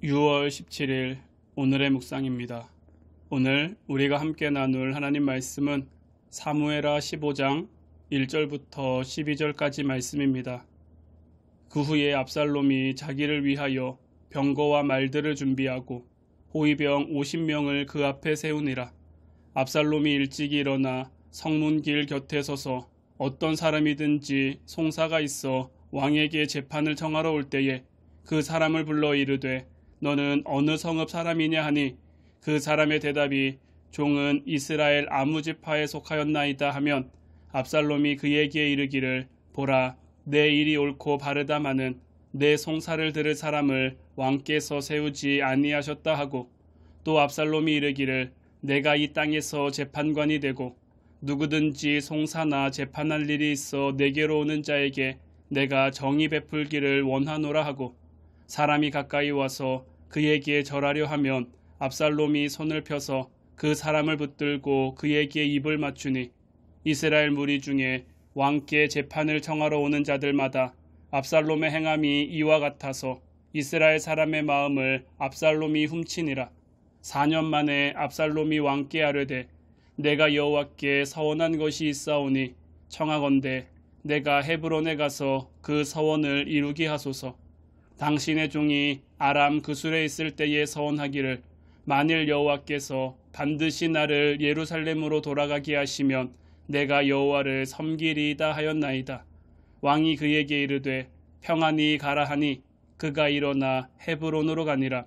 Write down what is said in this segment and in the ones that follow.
6월 17일 오늘의 묵상입니다. 오늘 우리가 함께 나눌 하나님 말씀은 사무엘하 15장 1절부터 12절까지 말씀입니다. 그 후에 압살롬이 자기를 위하여 병거와 말들을 준비하고 호위병 50명을 그 앞에 세우니라. 압살롬이 일찍이 일어나 성문길 곁에 서서 어떤 사람이든지 송사가 있어 왕에게 재판을 청하러 올 때에 그 사람을 불러 이르되 너는 어느 성읍 사람이냐 하니 그 사람의 대답이 종은 이스라엘 아무 지파에 속하였나이다 하면 압살롬이 그에게 이르기를 보라 내 일이 옳고 바르다마는 내 송사를 들을 사람을 왕께서 세우지 아니하셨다 하고 또 압살롬이 이르기를 내가 이 땅에서 재판관이 되고 누구든지 송사나 재판할 일이 있어 내게로 오는 자에게 내가 정의 베풀기를 원하노라 하고 사람이 가까이 와서 그에게 절하려 하면 압살롬이 손을 펴서 그 사람을 붙들고 그에게 입을 맞추니 이스라엘 무리 중에 왕께 재판을 청하러 오는 자들마다 압살롬의 행함이 이와 같아서 이스라엘 사람의 마음을 압살롬이 훔치니라. 4년 만에 압살롬이 왕께 아뢰되 내가 여호와께 서원한 것이 있사오니 청하건대 내가 헤브론에 가서 그 서원을 이루게 하소서. 당신의 종이 아람 그술에 있을 때에 서원하기를 만일 여호와께서 반드시 나를 예루살렘으로 돌아가게 하시면 내가 여호와를 섬기리이다 하였나이다. 왕이 그에게 이르되 평안히 가라 하니 그가 일어나 헤브론으로 가니라.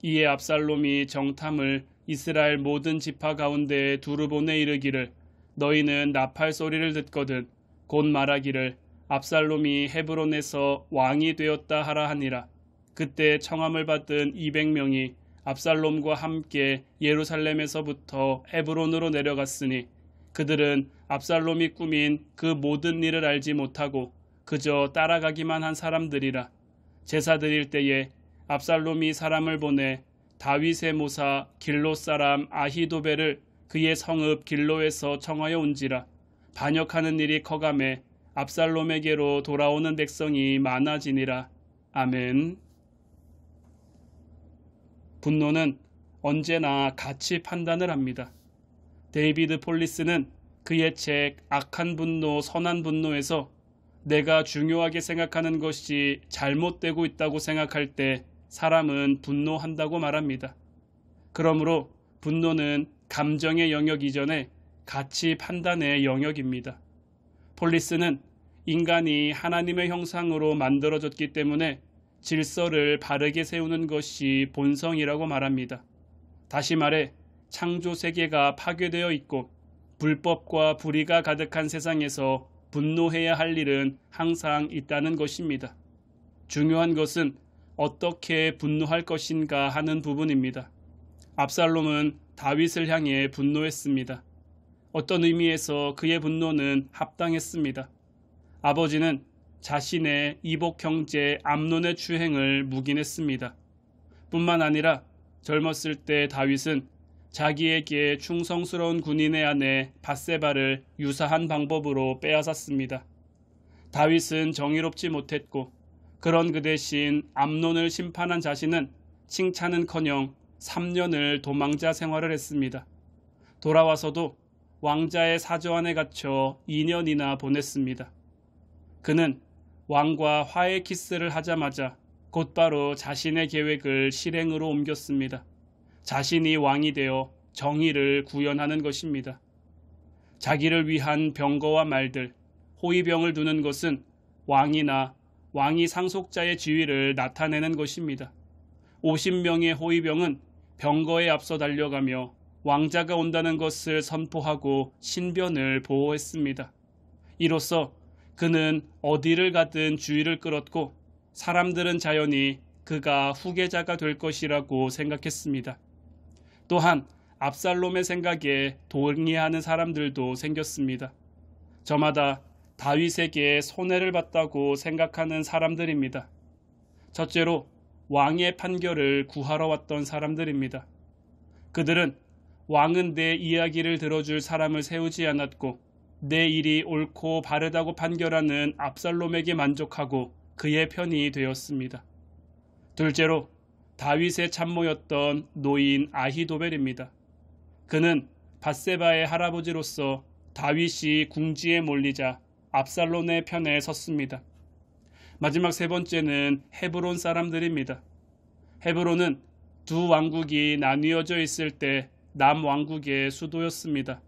이에 압살롬이 정탐을 이스라엘 모든 지파 가운데 두루 보내 이르기를 너희는 나팔 소리를 듣거든 곧 말하기를 압살롬이 헤브론에서 왕이 되었다 하라 하니라. 그때 청함을 받은 200명이 압살롬과 함께 예루살렘에서부터 헤브론으로 내려갔으니 그들은 압살롬이 꾸민 그 모든 일을 알지 못하고 그저 따라가기만 한 사람들이라. 제사 드릴 때에 압살롬이 사람을 보내 다윗의 모사 길로 사람 아히도벨을 그의 성읍 길로에서 청하여 온지라. 반역하는 일이 커가매 압살롬에게로 돌아오는 백성이 많아지니라. 아멘. 분노는 언제나 가치 판단을 합니다. 데이비드 폴리스는 그의 책 악한 분노, 선한 분노에서 내가 중요하게 생각하는 것이 잘못되고 있다고 생각할 때 사람은 분노한다고 말합니다. 그러므로 분노는 감정의 영역 이전에 가치 판단의 영역입니다. 폴리스는 인간이 하나님의 형상으로 만들어졌기 때문에 질서를 바르게 세우는 것이 본성이라고 말합니다. 다시 말해 창조 세계가 파괴되어 있고 불법과 불의가 가득한 세상에서 분노해야 할 일은 항상 있다는 것입니다. 중요한 것은 어떻게 분노할 것인가 하는 부분입니다. 압살롬은 다윗을 향해 분노했습니다. 어떤 의미에서 그의 분노는 합당했습니다. 아버지는 자신의 이복 형제 암논의 추행을 묵인했습니다. 뿐만 아니라 젊었을 때 다윗은 자기에게 충성스러운 군인의 아내 밧세바를 유사한 방법으로 빼앗았습니다. 다윗은 정의롭지 못했고 그런 그 대신 암논을 심판한 자신은 칭찬은커녕 3년을 도망자 생활을 했습니다. 돌아와서도 왕자의 사저 안에 갇혀 2년이나 보냈습니다. 그는 왕과 화해 키스를 하자마자 곧바로 자신의 계획을 실행으로 옮겼습니다. 자신이 왕이 되어 정의를 구현하는 것입니다. 자기를 위한 병거와 말들, 호위병을 두는 것은 왕이나 왕이 상속자의 지위를 나타내는 것입니다. 50명의 호위병은 병거에 앞서 달려가며 왕자가 온다는 것을 선포하고 신변을 보호했습니다. 이로써 그는 어디를 가든 주의를 끌었고 사람들은 자연히 그가 후계자가 될 것이라고 생각했습니다. 또한 압살롬의 생각에 동의하는 사람들도 생겼습니다. 저마다 다윗에게 손해를 봤다고 생각하는 사람들입니다. 첫째로 왕의 판결을 구하러 왔던 사람들입니다. 그들은 왕은 내 이야기를 들어줄 사람을 세우지 않았고 내 일이 옳고 바르다고 판결하는 압살롬에게 만족하고 그의 편이 되었습니다. 둘째로 다윗의 참모였던 노인 아히도벨입니다. 그는 밧세바의 할아버지로서 다윗이 궁지에 몰리자 압살롬의 편에 섰습니다. 마지막 세 번째는 헤브론 사람들입니다. 헤브론은 두 왕국이 나뉘어져 있을 때 남왕국의 수도였습니다.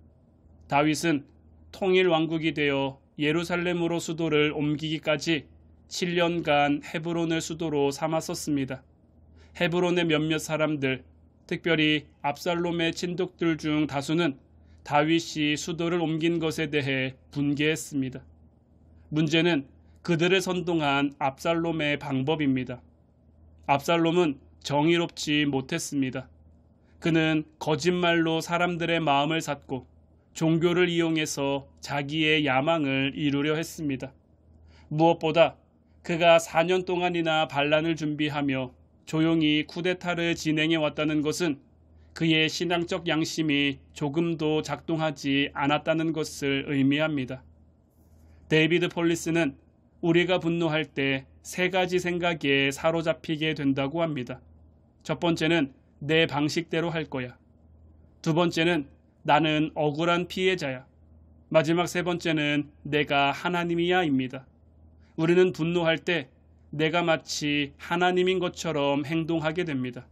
다윗은 통일 왕국이 되어 예루살렘으로 수도를 옮기기까지 7년간 헤브론을 수도로 삼았었습니다. 헤브론의 몇몇 사람들, 특별히 압살롬의 친족들 중 다수는 다윗이 수도를 옮긴 것에 대해 분개했습니다. 문제는 그들을 선동한 압살롬의 방법입니다. 압살롬은 정의롭지 못했습니다. 그는 거짓말로 사람들의 마음을 샀고 종교를 이용해서 자기의 야망을 이루려 했습니다. 무엇보다 그가 4년 동안이나 반란을 준비하며 조용히 쿠데타를 진행해 왔다는 것은 그의 신앙적 양심이 조금도 작동하지 않았다는 것을 의미합니다. 데이비드 폴리스는 우리가 분노할 때 세 가지 생각에 사로잡히게 된다고 합니다. 첫 번째는 내 방식대로 할 거야. 두 번째는 나는 억울한 피해자야. 마지막 세 번째는 내가 하나님이야입니다. 우리는 분노할 때 내가 마치 하나님인 것처럼 행동하게 됩니다.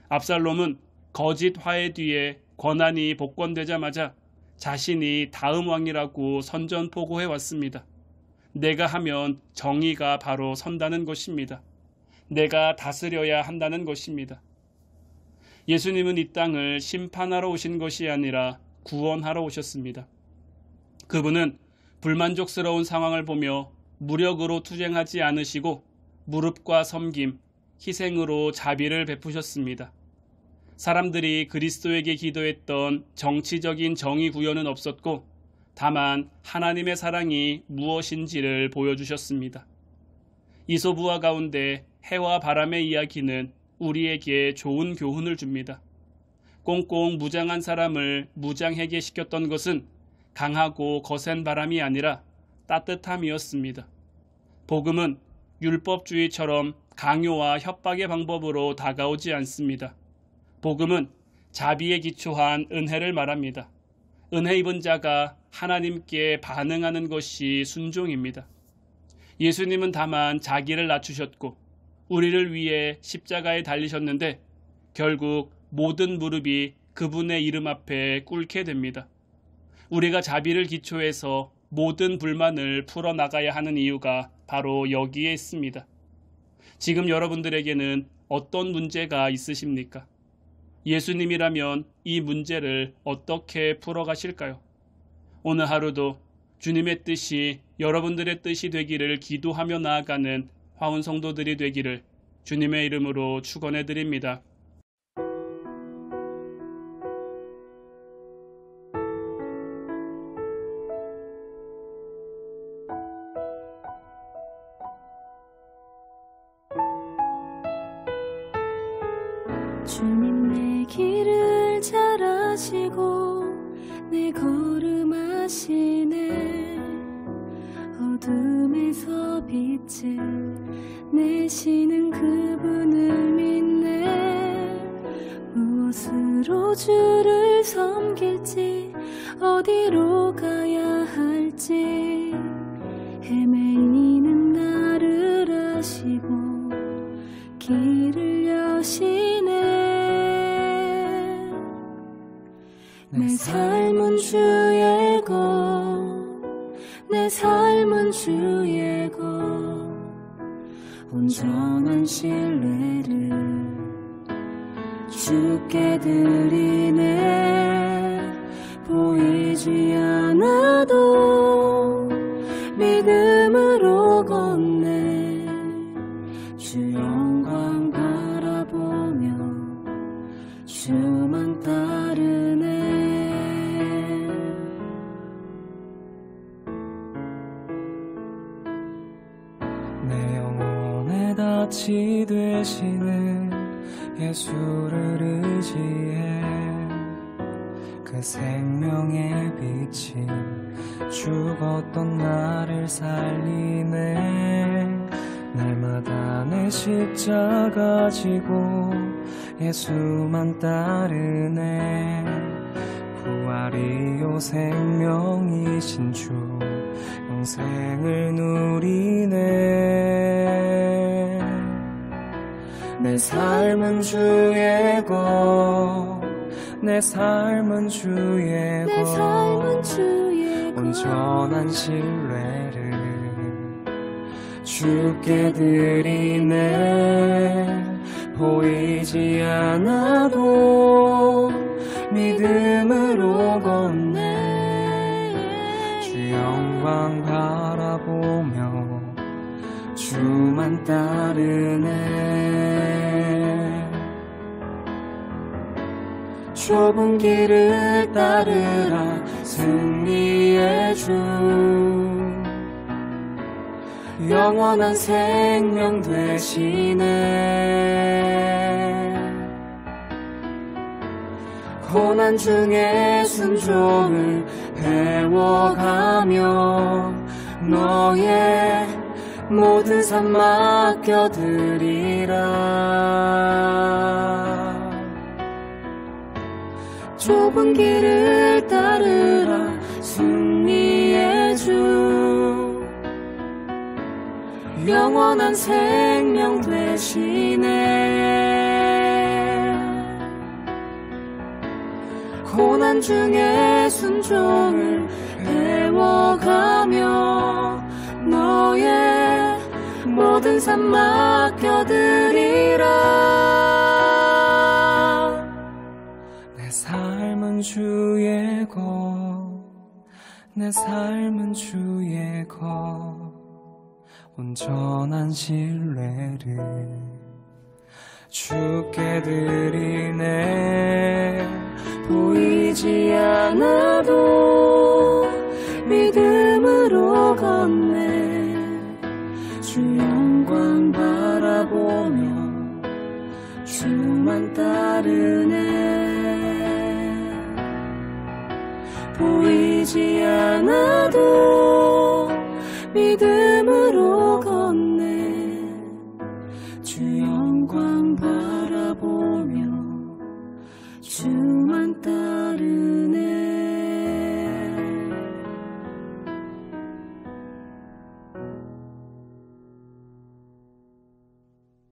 압살롬은 거짓 화해 뒤에 권한이 복권되자마자 자신이 다음 왕이라고 선전포고해 왔습니다. 내가 하면 정의가 바로 선다는 것입니다. 내가 다스려야 한다는 것입니다. 예수님은 이 땅을 심판하러 오신 것이 아니라 구원하러 오셨습니다. 그분은 불만족스러운 상황을 보며 무력으로 투쟁하지 않으시고 무릎과 섬김, 희생으로 자비를 베푸셨습니다. 사람들이 그리스도에게 기도했던 정치적인 정의 구현은 없었고 다만 하나님의 사랑이 무엇인지를 보여주셨습니다. 이솝우화 가운데 해와 바람의 이야기는 우리에게 좋은 교훈을 줍니다. 꽁꽁 무장한 사람을 무장해게 시켰던 것은 강하고 거센 바람이 아니라 따뜻함이었습니다. 복음은 율법주의처럼 강요와 협박의 방법으로 다가오지 않습니다. 복음은 자비에 기초한 은혜를 말합니다. 은혜 입은 자가 하나님께 반응하는 것이 순종입니다. 예수님은 다만 자기를 낮추셨고 우리를 위해 십자가에 달리셨는데 결국 모든 무릎이 그분의 이름 앞에 꿇게 됩니다. 우리가 자비를 기초해서 모든 불만을 풀어나가야 하는 이유가 바로 여기에 있습니다. 지금 여러분들에게는 어떤 문제가 있으십니까? 예수님이라면 이 문제를 어떻게 풀어가실까요? 오늘 하루도 주님의 뜻이 여러분들의 뜻이 되기를 기도하며 나아가는 화운 성도들이 되기를 주님의 이름으로 축원해 드립니다. 주님 내 길을 잘 아시고 내 걸음 아시네. 어둠에서 빛을 내시는 그분을 믿네. 무엇으로 주를 섬길지 어디로 가야 할지 헤매이는 나를 아시고 길을 여시네. 내 삶은 주의 것, 내 삶은 주의 것, 온전한 신뢰를 주께 드리네. 보이지 않아도 믿음으로 걷네. 주 영광 바라보며 주만 따르네. 내 영혼의 닻이 되시는 예수를 의지해. 그 생명의 빛이 죽었던 나를 살리네. 날마다 날마다 내 십자가 지고 예수만 따르네. 부활이요 생명이신 주 영생을 누리네. 내 삶은 주의 것, 내 삶은 주의 내 삶은 것, 주의 것 온전한 신뢰를 주께 드리네. 보이지 않아도 믿음으로 걷네. 주 영광 바라보며 주만 따르네. 좁은 길을 따르라 승리의 주. 영원한 생명 되시네. 고난 중에 순종을 배워가며 너의 모든 삶 맡겨드리라. 좁은 길을 따르라 승리의 주. 영원한 생명 되시네. 고난 중에 순종을 배워가며 너의 모든 삶 맡겨드리라. 내 삶은 주의 것, 내 삶은 주의 것, 온전한 신뢰를 주께 드리네. 보이지 않아도 믿음으로 걷네. 주 영광 바라보며 주만 따르네. 보이지 않아도 믿음으로 걷네. 주 영광 바라보며 주